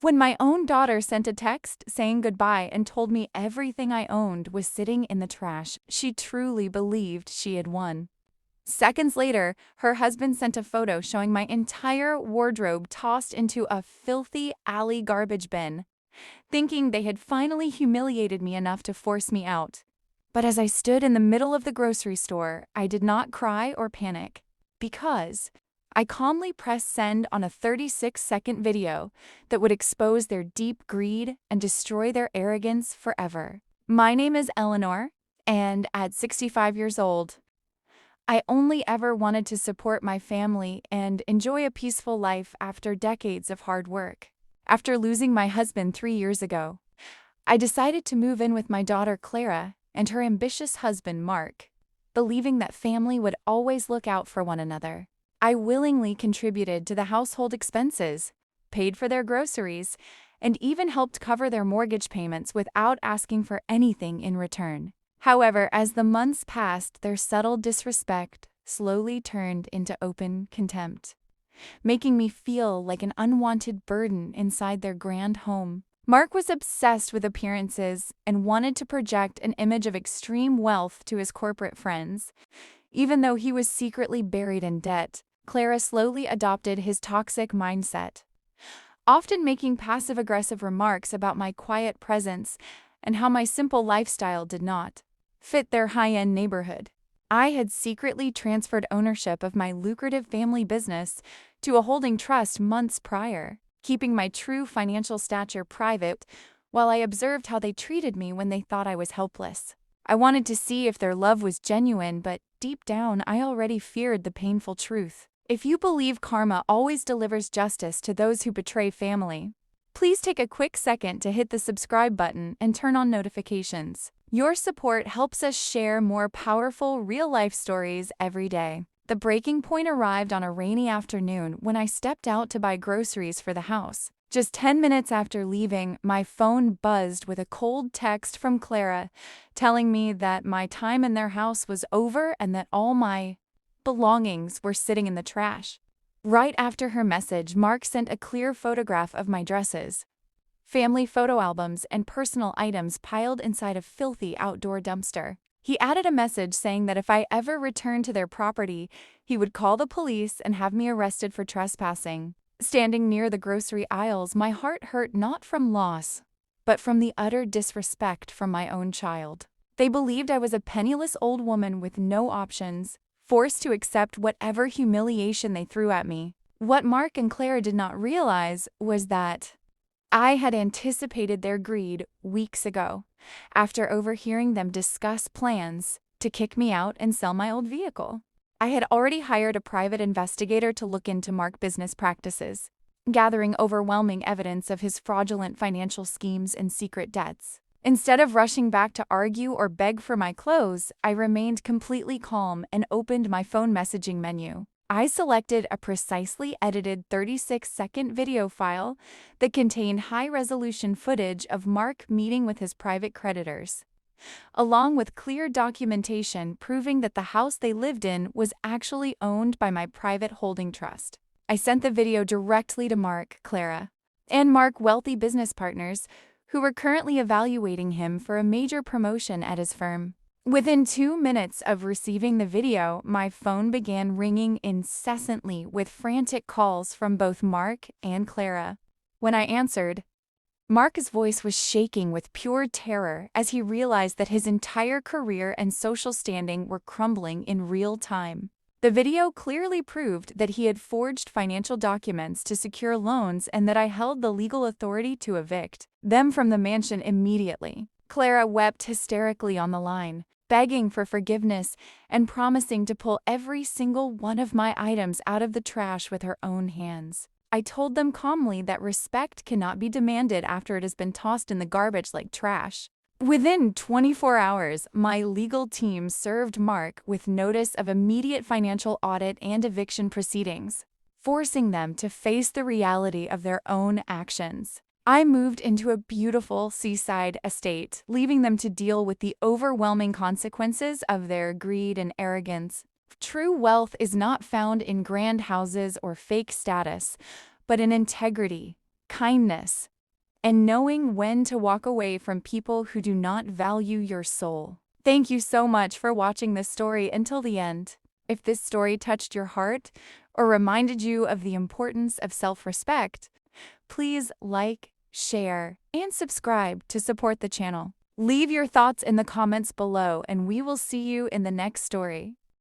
When my own daughter sent a text saying goodbye and told me everything I owned was sitting in the trash, she truly believed she had won. Seconds later, her husband sent a photo showing my entire wardrobe tossed into a filthy alley garbage bin, thinking they had finally humiliated me enough to force me out. But as I stood in the middle of the grocery store, I did not cry or panic, because I calmly pressed send on a 36-second video that would expose their deep greed and destroy their arrogance forever. My name is Eleanor, and at 65 years old, I only ever wanted to support my family and enjoy a peaceful life after decades of hard work. After losing my husband 3 years ago, I decided to move in with my daughter Clara and her ambitious husband Mark, believing that family would always look out for one another. I willingly contributed to the household expenses, paid for their groceries, and even helped cover their mortgage payments without asking for anything in return. However, as the months passed, their subtle disrespect slowly turned into open contempt, making me feel like an unwanted burden inside their grand home. Mark was obsessed with appearances and wanted to project an image of extreme wealth to his corporate friends. Even though he was secretly buried in debt, Clara slowly adopted his toxic mindset, often making passive-aggressive remarks about my quiet presence and how my simple lifestyle did not fit their high-end neighborhood. I had secretly transferred ownership of my lucrative family business to a holding trust months prior, keeping my true financial stature private while I observed how they treated me when they thought I was helpless. I wanted to see if their love was genuine, but deep down I already feared the painful truth. If you believe karma always delivers justice to those who betray family, please take a quick second to hit the subscribe button and turn on notifications. Your support helps us share more powerful real-life stories every day. The breaking point arrived on a rainy afternoon when I stepped out to buy groceries for the house. Just 10 minutes after leaving, my phone buzzed with a cold text from Clara telling me that my time in their house was over and that all my belongings were sitting in the trash. Right after her message, Mark sent a clear photograph of my dresses, family photo albums, and personal items piled inside a filthy outdoor dumpster. He added a message saying that if I ever returned to their property, he would call the police and have me arrested for trespassing. Standing near the grocery aisles, my heart hurt not from loss, but from the utter disrespect from my own child. They believed I was a penniless old woman with no options, forced to accept whatever humiliation they threw at me. What Mark and Clara did not realize was that I had anticipated their greed weeks ago, after overhearing them discuss plans to kick me out and sell my old vehicle. I had already hired a private investigator to look into Mark's business practices, gathering overwhelming evidence of his fraudulent financial schemes and secret debts. Instead of rushing back to argue or beg for my clothes, I remained completely calm and opened my phone messaging menu. I selected a precisely edited 36-second video file that contained high-resolution footage of Mark meeting with his private creditors, along with clear documentation proving that the house they lived in was actually owned by my private holding trust. I sent the video directly to Mark, Clara, and Mark's wealthy business partners, who were currently evaluating him for a major promotion at his firm. Within 2 minutes of receiving the video, my phone began ringing incessantly with frantic calls from both Mark and Clara. When I answered, Mark's voice was shaking with pure terror as he realized that his entire career and social standing were crumbling in real time. The video clearly proved that he had forged financial documents to secure loans and that I held the legal authority to evict them from the mansion immediately. Clara wept hysterically on the line, begging for forgiveness and promising to pull every single one of my items out of the trash with her own hands. I told them calmly that respect cannot be demanded after it has been tossed in the garbage like trash. Within 24 hours, my legal team served Mark with notice of immediate financial audit and eviction proceedings, forcing them to face the reality of their own actions. I moved into a beautiful seaside estate, leaving them to deal with the overwhelming consequences of their greed and arrogance. True wealth is not found in grand houses or fake status, but in integrity, kindness, and knowing when to walk away from people who do not value your soul. Thank you so much for watching this story until the end. If this story touched your heart or reminded you of the importance of self-respect, please like, share, and subscribe to support the channel. Leave your thoughts in the comments below, and we will see you in the next story.